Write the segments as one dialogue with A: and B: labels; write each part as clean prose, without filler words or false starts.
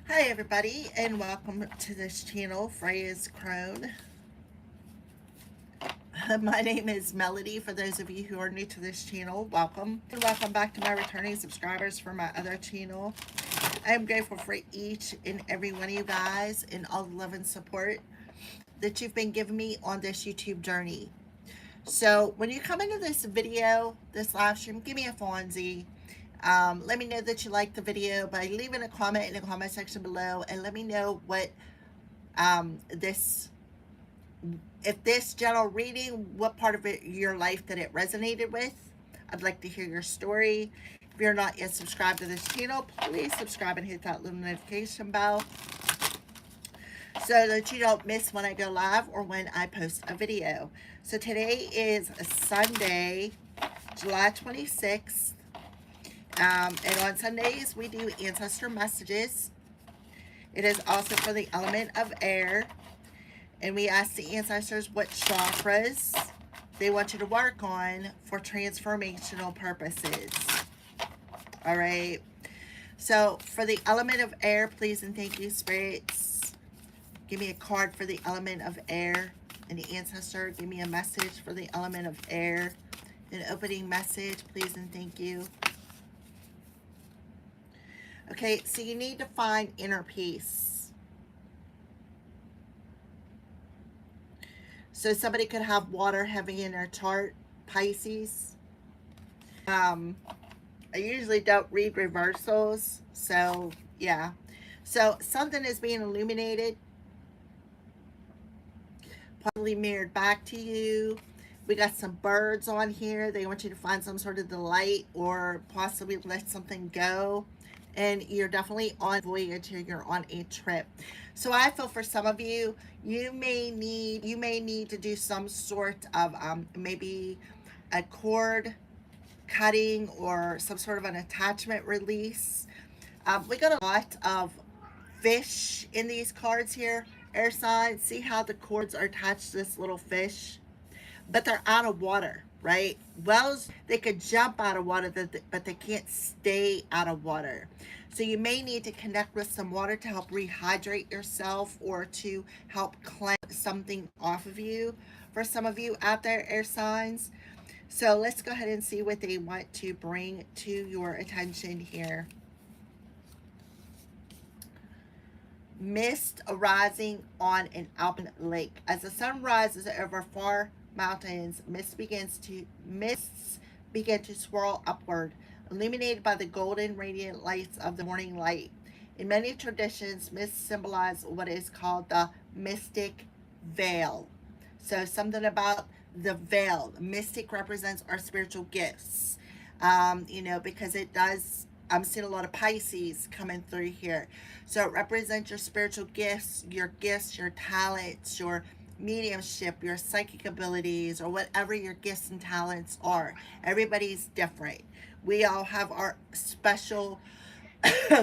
A: Hi everybody, and welcome to this channel, Freya's Crone. My name is Melody. For those of you who are new to this channel, welcome. And welcome back to my returning subscribers for my other channel. I am grateful for each and every one of you guys and all the love and support that you've been giving me on this YouTube journey. So when you come into this video, this live stream, give me a Fonzie. Let me know that you liked the video by leaving a comment in the comment section below, and let me know what if this general reading, what part of your life that it resonated with. I'd like to hear your story. If you're not yet subscribed to this channel, please subscribe and hit that little notification bell so that you don't miss when I go live or when I post a video. So today is Sunday, July 26th. And on Sundays, we do ancestor messages. It is also for the element of air. And we ask the ancestors what chakras they want you to work on for transformational purposes. All right. So for the element of air, please and thank you, spirits. Give me a card for the element of air. And the ancestor, give me a message for the element of air. An opening message, please and thank you. Okay, so you need to find inner peace. So somebody could have water heavy in their chart, Pisces. I usually don't read reversals, so yeah. So something is being illuminated, possibly mirrored back to you. We got some birds on here. They want you to find some sort of delight or possibly let something go. And you're definitely on voyage here. You're on a trip. So I feel for some of you, you may need to do some sort of maybe a cord cutting or some sort of an attachment release. We got a lot of fish in these cards here, air signs. See how the cords are attached to this little fish, but they're out of water, right? Wells, they could jump out of water, but they can't stay out of water. So you may need to connect with some water to help rehydrate yourself or to help cleanse something off of you. For some of you out there, air signs. So let's go ahead and see what they want to bring to your attention here. Mist arising on an alpine lake. As the sun rises over far mountains, mists begin to swirl upward, illuminated by the golden radiant lights of the morning light. In many traditions, mists symbolize what is called the mystic veil. So something about the veil. Mystic represents our spiritual gifts. Because it does, I'm seeing a lot of Pisces coming through here. So it represents your spiritual gifts, your talents, your mediumship, your psychic abilities, or whatever your gifts and talents are. Everybody's different. We all have our special,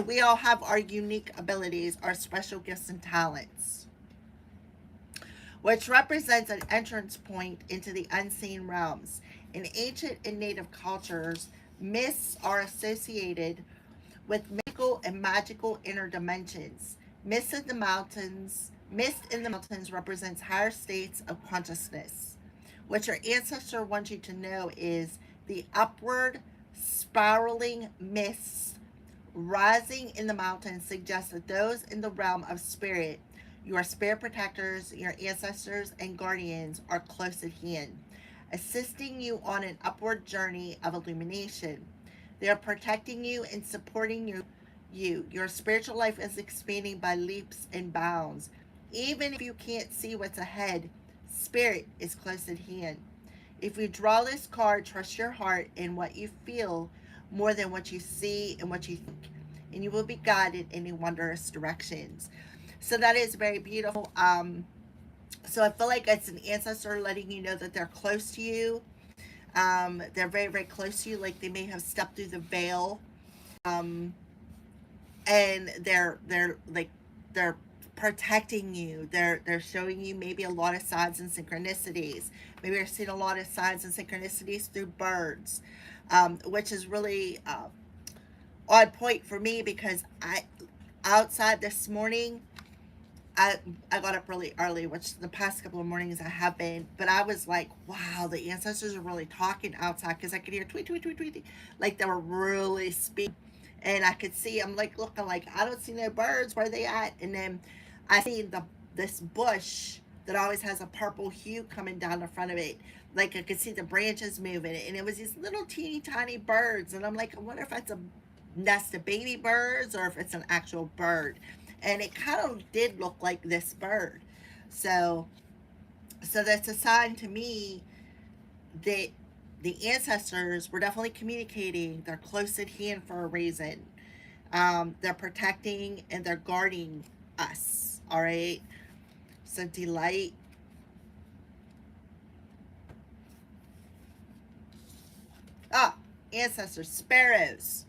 A: we all have our unique abilities, our special gifts and talents, which represents an entrance point into the unseen realms. In ancient and native cultures, mists are associated with mystical and magical inner dimensions. Mist in the mountains represents higher states of consciousness. What your ancestor wants you to know is the upward spiraling mists rising in the mountains suggests that those in the realm of spirit, your spirit protectors, your ancestors, and guardians, are close at hand, assisting you on an upward journey of illumination. They are protecting you and supporting you. Your spiritual life is expanding by leaps and bounds. Even if you can't see what's ahead, spirit is close at hand. If you draw this card, trust your heart and what you feel more than what you see and what you think, and you will be guided in wondrous directions. So that is very beautiful. So I feel like it's an ancestor letting you know that they're close to you. They're very, very close to you, like they may have stepped through the veil. And they're protecting you. They're showing you maybe a lot of signs and synchronicities. Maybe you're seeing a lot of signs and synchronicities through birds, which is really on point for me because outside this morning, I I got up really early, which the past couple of mornings I have been, but I was like, wow, the ancestors are really talking outside because I could hear tweet, tweet, tweet, tweet, like they were really speaking. And I could see, I'm like looking like, I don't see no birds, where are they at? And then I see this bush that always has a purple hue coming down the front of it. Like I could see the branches moving, and it was these little teeny tiny birds. And I'm like, I wonder if that's a nest of baby birds or if it's an actual bird. And it kind of did look like this bird. So that's a sign to me that the ancestors were definitely communicating. They're close at hand for a reason. They're protecting and they're guarding us. All right. So delight. Ah, ancestors, sparrows.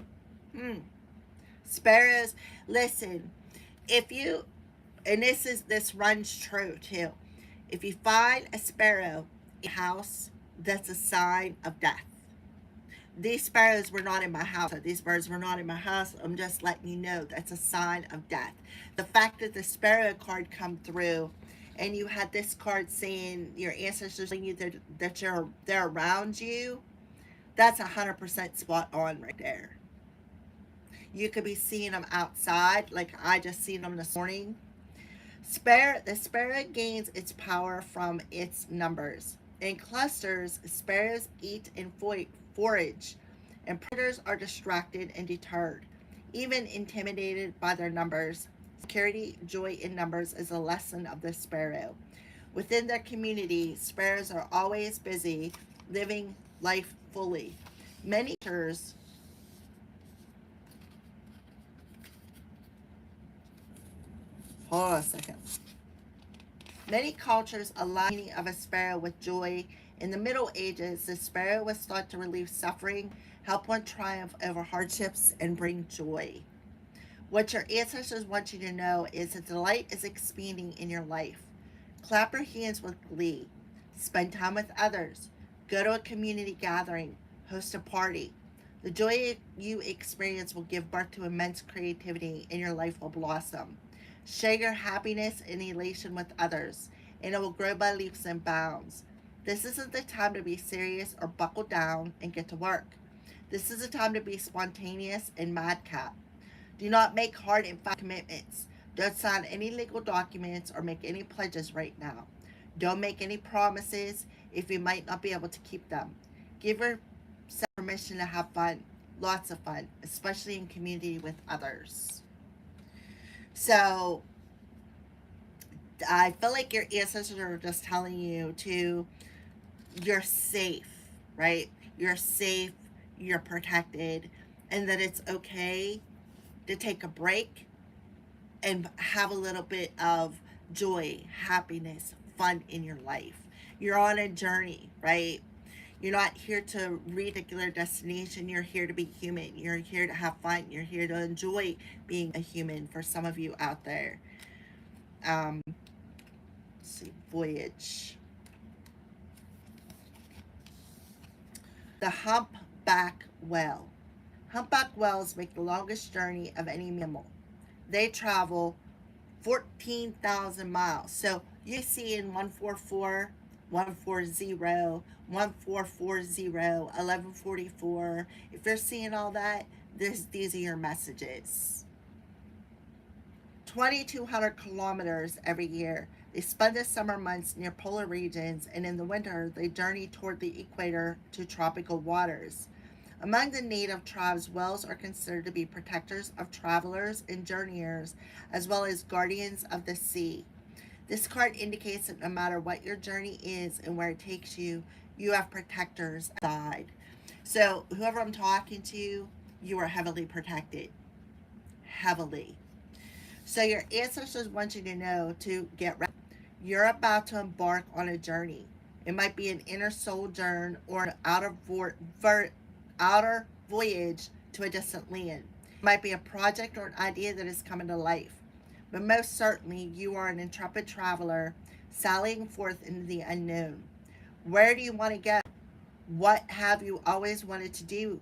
A: Sparrows. Listen, if you, and this runs true too. If you find a sparrow in a house, that's a sign of death. These sparrows were not in my house. These birds were not in my house. I'm just letting you know that's a sign of death. The fact that the sparrow card come through, and you had this card saying your ancestors telling you that they're around you, that's 100% spot on right there. You could be seeing them outside, like I just seen them this morning. The sparrow gains its power from its numbers. In clusters, sparrows eat and forage, and predators are distracted and deterred, even intimidated by their numbers. Security, joy in numbers is a lesson of the sparrow. Within their community, sparrows are always busy, living life fully. Many cultures, hold on a second. Many cultures align the meaning of a sparrow with joy. In the Middle Ages, the sparrow was thought to relieve suffering, help one triumph over hardships, and bring joy. What your ancestors want you to know is that the light is expanding in your life. Clap your hands with glee. Spend time with others. Go to a community gathering. Host a party. The joy you experience will give birth to immense creativity, and your life will blossom. Share your happiness and elation with others, and it will grow by leaps and bounds. This isn't the time to be serious or buckle down and get to work. This is a time to be spontaneous and madcap. Do not make hard and fast commitments. Don't sign any legal documents or make any pledges right now. Don't make any promises if you might not be able to keep them. Give yourself permission to have fun, lots of fun, especially in community with others. So I feel like your ancestors are just telling you you're safe, right? You're safe, you're protected, and that it's okay to take a break and have a little bit of joy, happiness, fun in your life. You're on a journey, right? You're not here to reach a particular destination. You're here to be human. You're here to have fun. You're here to enjoy being a human for some of you out there. Let's see, voyage. The humpback whale. Humpback whales make the longest journey of any mammal. They travel 14,000 miles. So you see in 144, 140, 1440, 1144. If you're seeing all that, these are your messages. 2,200 kilometers every year. They spend the summer months near polar regions, and in the winter, they journey toward the equator to tropical waters. Among the native tribes, whales are considered to be protectors of travelers and journeyers, as well as guardians of the sea. This card indicates that no matter what your journey is and where it takes you, you have protectors outside. So, whoever I'm talking to, you are heavily protected. Heavily. So, your ancestors want you to know to get ready. You're about to embark on a journey. It might be an inner sojourn or an outer voyage to a distant land. It might be a project or an idea that is coming to life. But most certainly, you are an intrepid traveler sallying forth into the unknown. Where do you want to go? What have you always wanted to do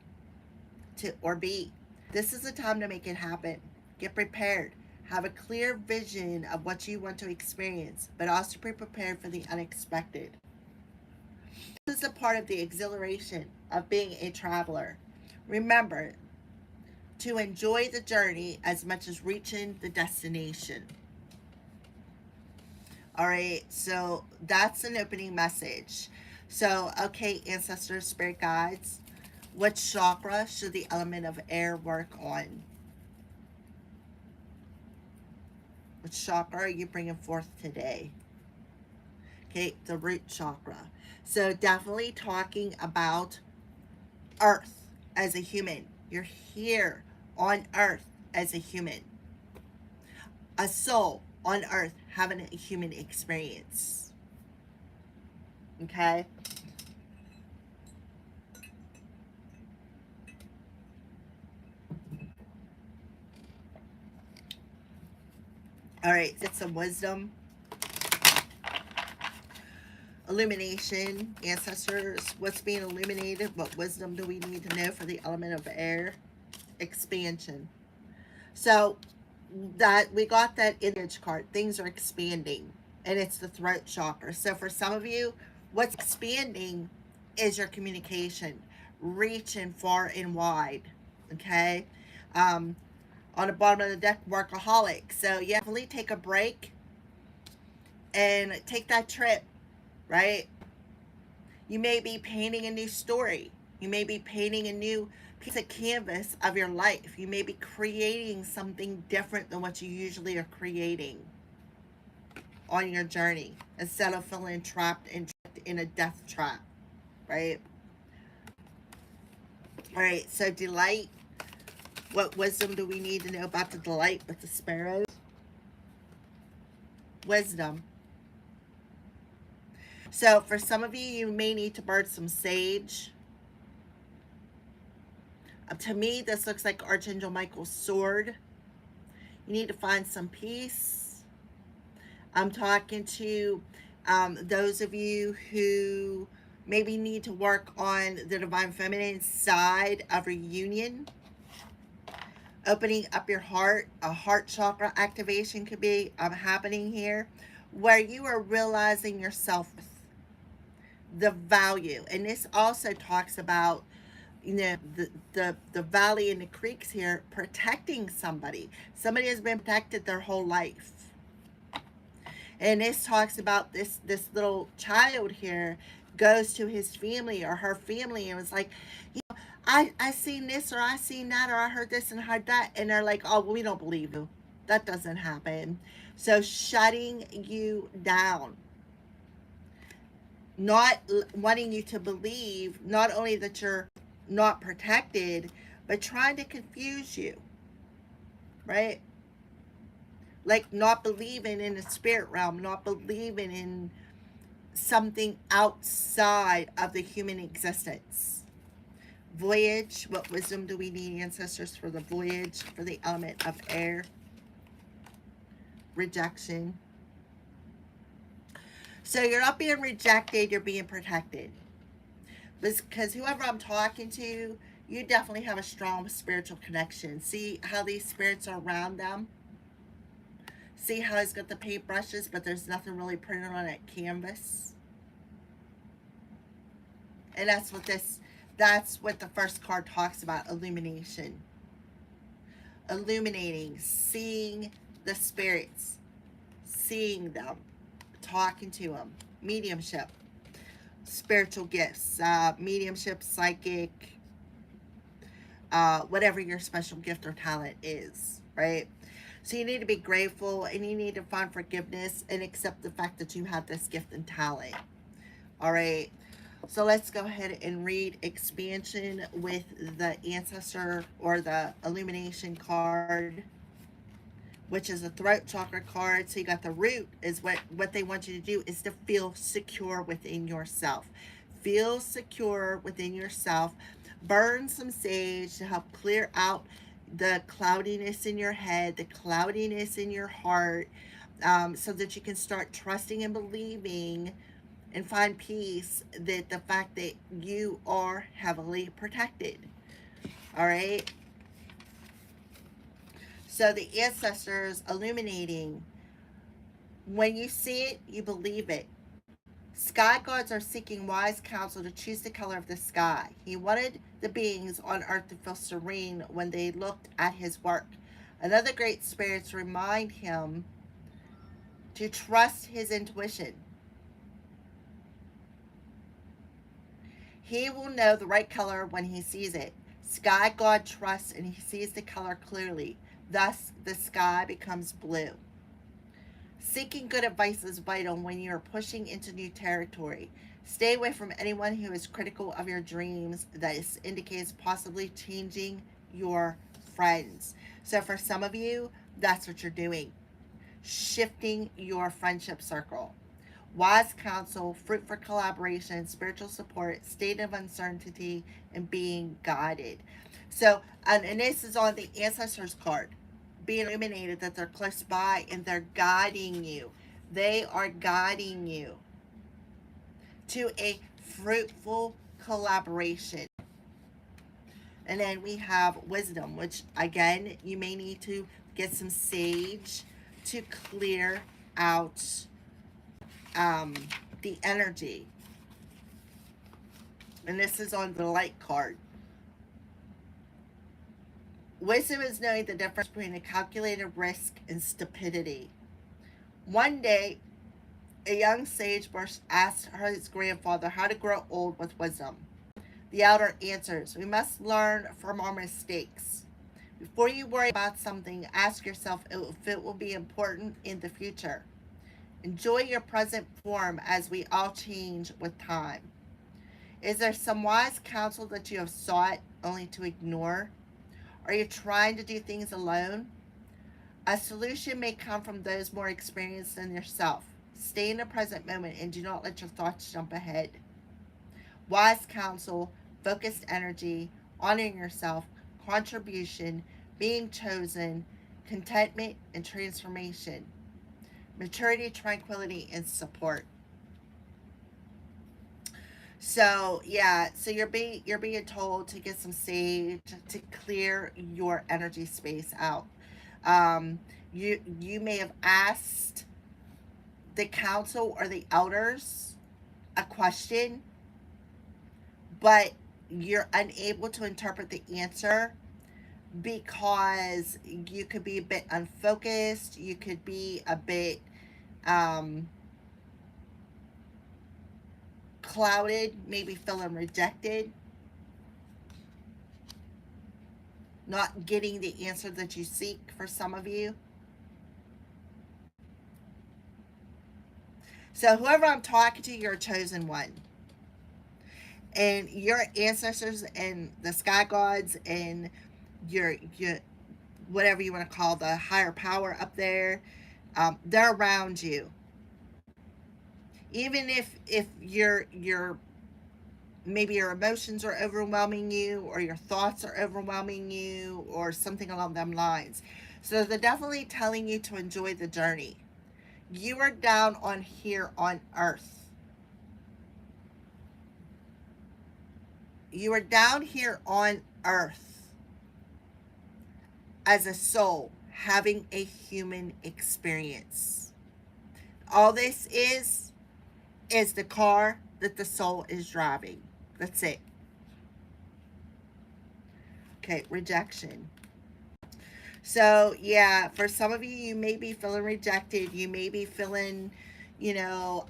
A: or be? This is the time to make it happen. Get prepared. Have a clear vision of what you want to experience, but also be prepared for the unexpected. This is a part of the exhilaration of being a traveler. Remember to enjoy the journey as much as reaching the destination. All right, so that's an opening message. So, okay, ancestors, spirit guides, what chakra should the element of air work on? What chakra are you bringing forth today? Okay, the root chakra. So, definitely talking about Earth as a human. You're here on Earth as a human, a soul on Earth having a human experience. Okay? All right, get some wisdom, illumination, ancestors. What's being illuminated? What wisdom do we need to know for the element of air? Expansion. So that we got that image card. Things are expanding, and it's the throat chakra. So for some of you, what's expanding is your communication, reaching far and wide. Okay. On the bottom of the deck, workaholic. So yeah, definitely take a break and take that trip, right? You may be painting a new story. You may be painting a new piece of canvas of your life. You may be creating something different than what you usually are creating on your journey instead of feeling trapped in a death trap, right? All right, so delight. What wisdom do we need to know about the delight with the sparrows? Wisdom. So for some of you, you may need to burn some sage. To me, this looks like Archangel Michael's sword. You need to find some peace. I'm talking to those of you who maybe need to work on the divine feminine side of reunion. Opening up your heart, a heart chakra activation could be happening here, where you are realizing yourself, the value. And this also talks about, you know, the valley and the creeks here, protecting somebody. Somebody has been protected their whole life. And this talks about this little child here goes to his family or her family and was like, you know, I seen this or I seen that or I heard this and heard that, and they're like, oh, well, we don't believe you. That doesn't happen. So shutting you down, not wanting you to believe not only that you're not protected, but trying to confuse you, right? Like not believing in the spirit realm, not believing in something outside of the human existence. Voyage. What wisdom do we need, ancestors, for the voyage, for the element of air? Rejection. So you're not being rejected, you're being protected. Because whoever I'm talking to, you definitely have a strong spiritual connection. See how these spirits are around them? See how he's got the paintbrushes, but there's nothing really printed on that canvas? And that's what the first card talks about, illumination. Illuminating, seeing the spirits, seeing them, talking to them, mediumship, spiritual gifts, mediumship, psychic, whatever your special gift or talent is, right? So you need to be grateful and you need to find forgiveness and accept the fact that you have this gift and talent. All right. So let's go ahead and read expansion with the ancestor or the illumination card, which is a throat chakra card. So you got the root is what they want you to do is to feel secure within yourself. Feel secure within yourself. Burn some sage to help clear out the cloudiness in your head, the cloudiness in your heart, so that you can start trusting and believing and find peace that the fact that you are heavily protected. All right. So the ancestors illuminating, when you see it, you believe it. Sky gods are seeking wise counsel to choose the color of the sky. He wanted the beings on earth to feel serene when they looked at his work. Another great spirits remind him to trust his intuition. He will know the right color when he sees it. Sky god trusts and he sees the color clearly. Thus, the sky becomes blue. Seeking good advice is vital when you are pushing into new territory. Stay away from anyone who is critical of your dreams. This indicates possibly changing your friends. So, for some of you, that's what you're doing, shifting your friendship circle. Wise counsel, fruit for collaboration, spiritual support, state of uncertainty, and being guided. So, and this is on the ancestors card, being illuminated that they're close by and they're guiding you. They are guiding you to a fruitful collaboration. And then we have wisdom, which again, you may need to get some sage to clear out the energy. And this is on the light card. Wisdom is knowing the difference between a calculated risk and stupidity. One day, a young sagebrush asked his grandfather how to grow old with wisdom. The elder answers, "We must learn from our mistakes. Before you worry about something, ask yourself if it will be important in the future. Enjoy your present form as we all change with time." Is there some wise counsel that you have sought only to ignore? Are you trying to do things alone? A solution may come from those more experienced than yourself. Stay in the present moment and do not let your thoughts jump ahead. Wise counsel, focused energy, honoring yourself, contribution, being chosen, contentment, and transformation. Maturity, tranquility, and support. So yeah, so you're being told to get some sage to clear your energy space out. You may have asked the council or the elders a question, but you're unable to interpret the answer because you could be a bit unfocused. You could be a bit um, clouded, maybe feeling rejected, not getting the answer that you seek for some of you. So, whoever I'm talking to, you're a chosen one. And your ancestors and the sky gods and your whatever you want to call the higher power up there, they're around you. Even if you're maybe your emotions are overwhelming you or your thoughts are overwhelming you or something along them lines. So they're definitely telling you to enjoy the journey. You are down on here on earth. You are down here on earth as a soul having a human experience. All this is the car that the soul is driving. That's it. Okay, rejection. So, yeah, for some of you, you may be feeling rejected. You may be feeling, you know,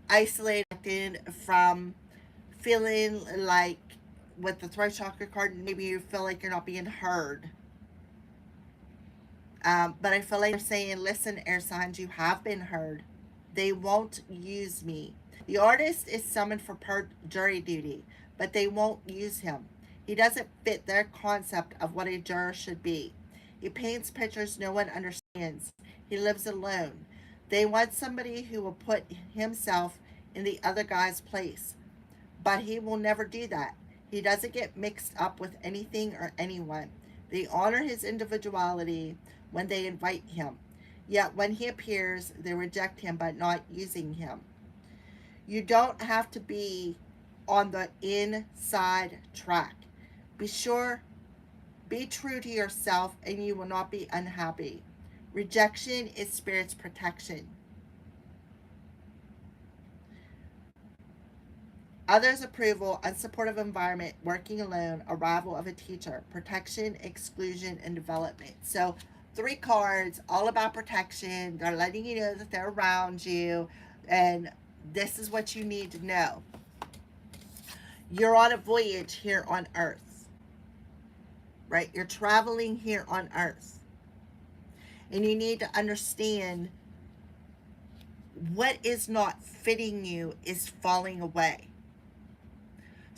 A: isolated from feeling like with the throat chakra card, maybe you feel like you're not being heard. But I feel like they're saying, listen, air signs, you have been heard. They won't use me. The artist is summoned for jury duty, but they won't use him. He doesn't fit their concept of what a juror should be. He paints pictures no one understands. He lives alone. They want somebody who will put himself in the other guy's place, but he will never do that. He doesn't get mixed up with anything or anyone. They honor his individuality when they invite him. Yet when he appears, they reject him by not using him. You don't have to be on the inside track. Be sure Be true to yourself and you will not be unhappy. Rejection is spirit's protection. Others' approval, unsupportive environment, working alone, arrival of a teacher, protection, exclusion, and development. So, three cards, all about protection. They're letting you know that they're around you, and this is what you need to know. You're on a voyage here on Earth, right? You're traveling here on Earth, and you need to understand what is not fitting you is falling away.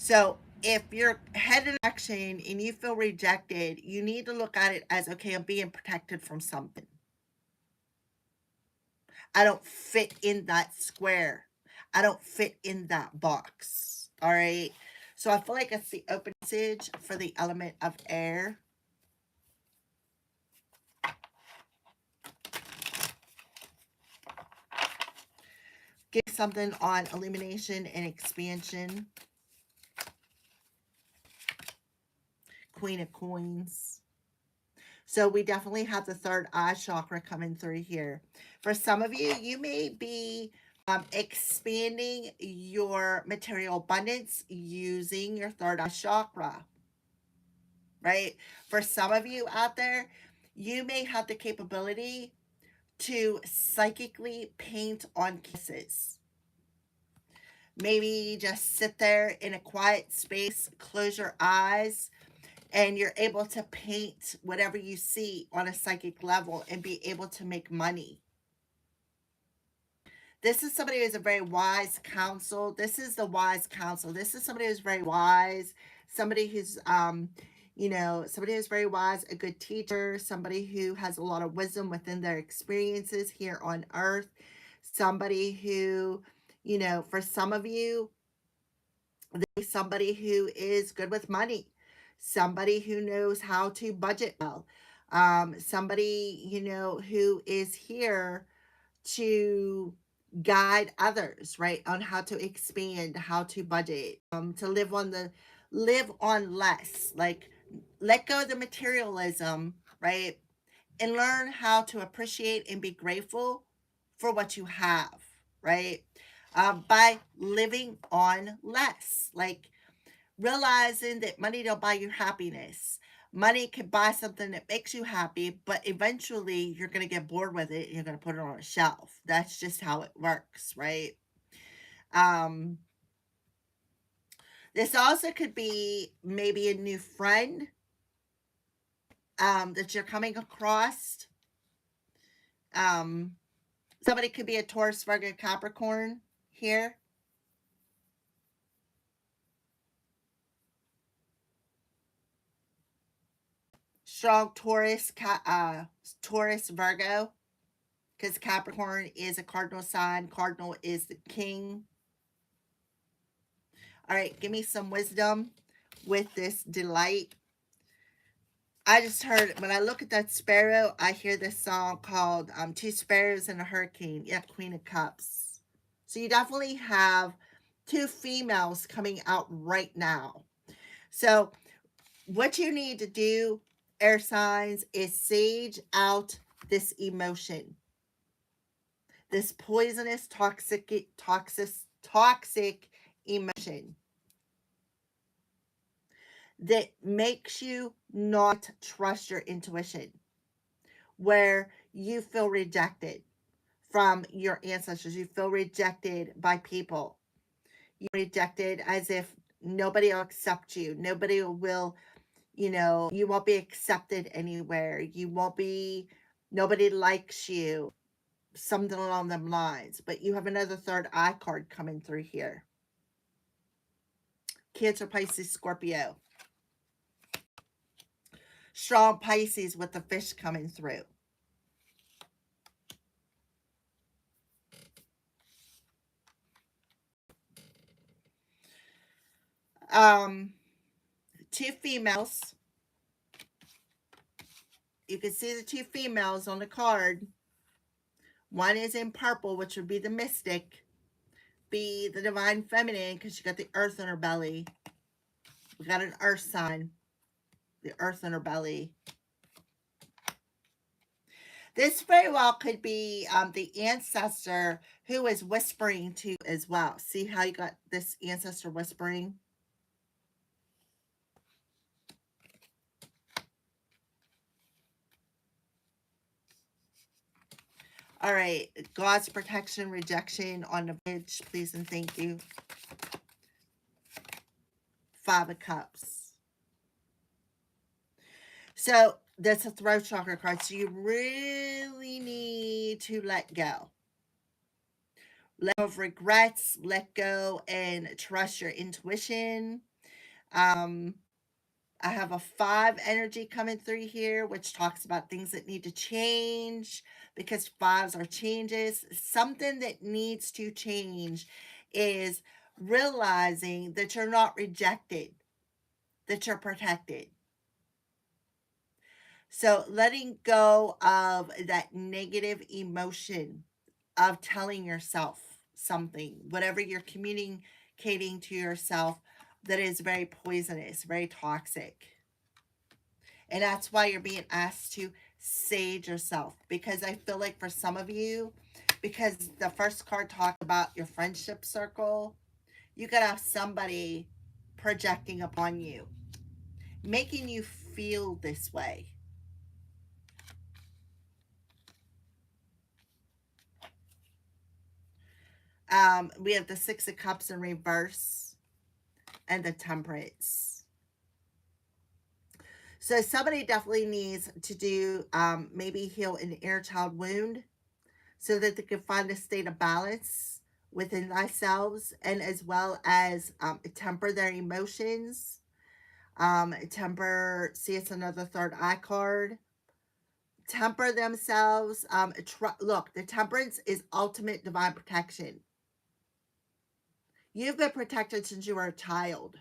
A: So if you're headed in a direction and you feel rejected, you need to look at it as, okay, I'm being protected from something. I don't fit in that square. I don't fit in that box. All right. So I feel like it's the open message for the element of air. Give something on illumination and expansion. Queen of Coins. So we definitely have the third eye chakra coming through here. For some of you, you may be expanding your material abundance using your third eye chakra, right? For some of you out there, you may have the capability to psychically paint on kisses. Maybe just sit there in a quiet space, close your eyes, and you're able to paint whatever you see on a psychic level and be able to make money. This is somebody who's a very wise counsel. This is the wise counsel. This is somebody who's very wise, somebody who's somebody who's very wise, a good teacher, somebody who has a lot of wisdom within their experiences here on earth, somebody who, for some of you, somebody who is good with money, somebody who knows how to budget well, somebody, who is here to guide others, right, on how to expand, how to budget, to live on less, like let go of the materialism, right, and learn how to appreciate and be grateful for what you have, right? By living on less, like realizing that money don't buy you happiness. Money can buy something that makes you happy, but eventually you're going to get bored with it and you're going to put it on a shelf. That's just how it works, right? Um, this also could be maybe a new friend that you're coming across. Um, Somebody could be a Taurus, Virgo, Capricorn here. Strong Taurus, Virgo, because Capricorn is a cardinal sign. Cardinal is the king. All right, give me some wisdom with this delight. I just heard, when I look at that sparrow, I hear this song called Two Sparrows and a Hurricane. Yeah, Queen of Cups. So you definitely have two females coming out right now. So what you need to do, air signs, is sage out this emotion, this poisonous, toxic emotion that makes you not trust your intuition, where you feel rejected from your ancestors, you feel rejected by people, you rejected as if nobody will accept you, nobody will, you won't be accepted anywhere, nobody likes you, something along them lines. But you have another third eye card coming through here. Cancer, Pisces, Scorpio. Strong Pisces with the fish coming through. Two females. You can see the two females on the card. One is in purple, which would be the mystic, be the divine feminine, because she got the earth in her belly. We got an earth sign. the earth in her belly. This very well could be the ancestor who is whispering to as well. See how you got this ancestor whispering? All right, God's protection, rejection on the bridge, please and thank you. Five of Cups. So that's a throat chakra card. So you really need to let go. Let go of regrets, let go and trust your intuition. Um, I have a 5 energy coming through here, which talks about things that need to change because fives are changes. Something that needs to change is realizing that you're not rejected, that you're protected. So letting go of that negative emotion of telling yourself something, whatever you're communicating to yourself that is very poisonous, very toxic. And that's why you're being asked to sage yourself. Because I feel like for some of you, because the first card talked about your friendship circle, you could have somebody projecting upon you, making you feel this way. We have the Six of Cups in reverse and the Temperance. So somebody definitely needs to do maybe heal an inner child wound so that they can find a state of balance within themselves and as well as temper their emotions. Temper, see, it's another third eye card. Temper themselves. Look, the temperance is ultimate divine protection. You've been protected since you were a child.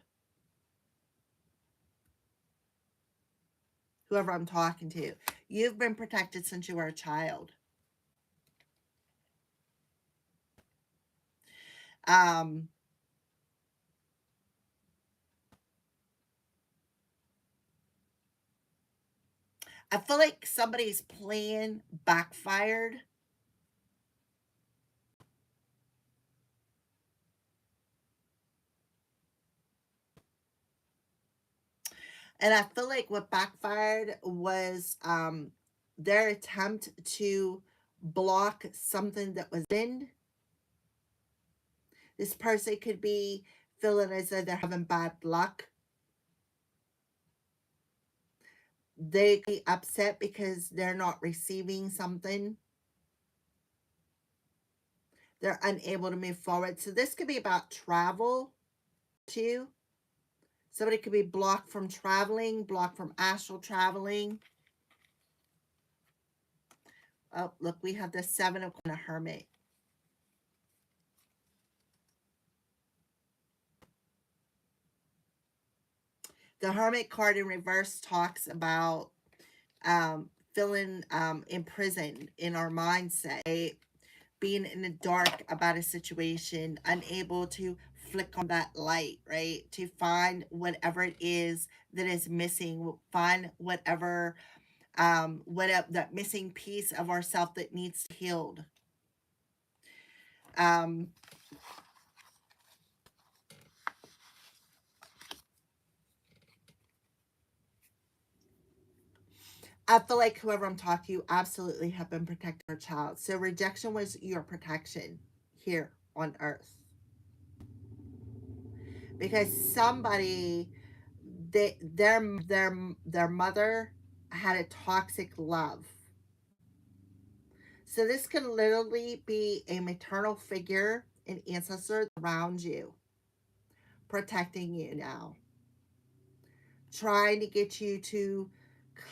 A: Whoever I'm talking to, you've been protected since you were a child. Um, I feel like somebody's plan backfired. And I feel like what backfired was their attempt to block something that was in. This person could be feeling as though they're having bad luck. They could be upset because they're not receiving something. They're unable to move forward. So this could be about travel too. Somebody could be blocked from traveling, blocked from astral traveling. Oh, look, we have the Seven of the Hermit. The Hermit card in reverse talks about feeling imprisoned in our mindset, right? Being in the dark about a situation, unable to flick on that light, right? To find whatever it is that is missing, find whatever that missing piece of ourself that needs to be healed. Um, I feel like whoever I'm talking to absolutely have been protecting our child. So rejection was your protection here on earth. Because somebody their mother had a toxic love. So this could literally be a maternal figure, an ancestor around you, protecting you now, trying to get you to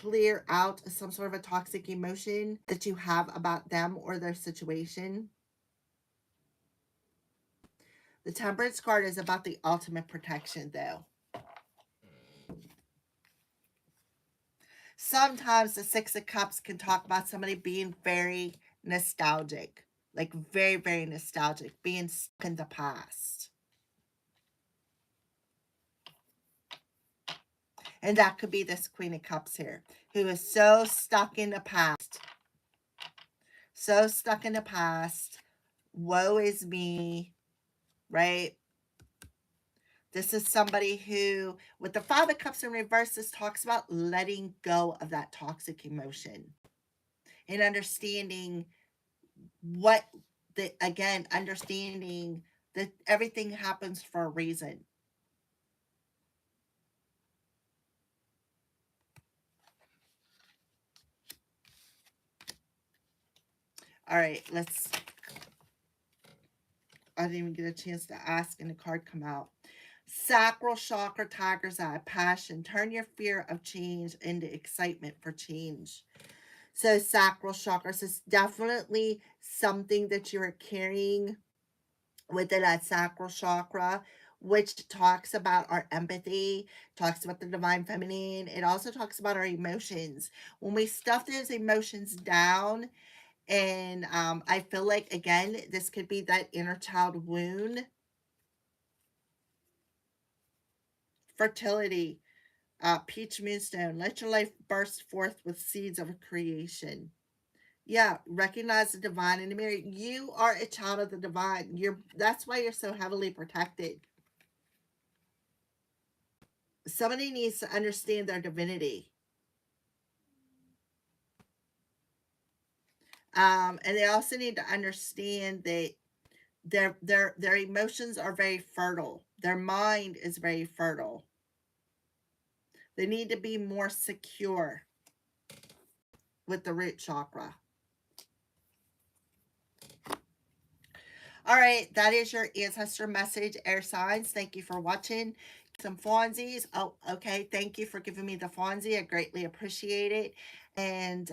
A: clear out some sort of a toxic emotion that you have about them or their situation. The Temperance card is about the ultimate protection, though. Sometimes the Six of Cups can talk about somebody being very nostalgic, like very, very nostalgic, being stuck in the past. And that could be this Queen of Cups here, who is so stuck in the past. So stuck in the past. Woe is me, right? This is somebody who, with the Five of Cups in reverse, this talks about letting go of that toxic emotion and understanding what understanding that everything happens for a reason. All right, I didn't even get a chance to ask and the card come out. Sacral chakra, tiger's eye, passion. Turn your fear of change into excitement for change. So sacral chakra, so it's definitely something that you're carrying within that sacral chakra, which talks about our empathy, talks about the divine feminine. It also talks about our emotions. When we stuff those emotions down, and I feel like, again, this could be that inner child wound. Fertility, peach moonstone. Let your life burst forth with seeds of creation. Yeah, recognize the divine in the mirror. You are a child of the divine. That's why you're so heavily protected. Somebody needs to understand their divinity. And they also need to understand that their emotions are very fertile. Their mind is very fertile. They need to be more secure with the root chakra. All right, that is your ancestor message, air signs. Thank you for watching. Some Fonzies. Oh, okay. Thank you for giving me the Fonzie. I greatly appreciate it. And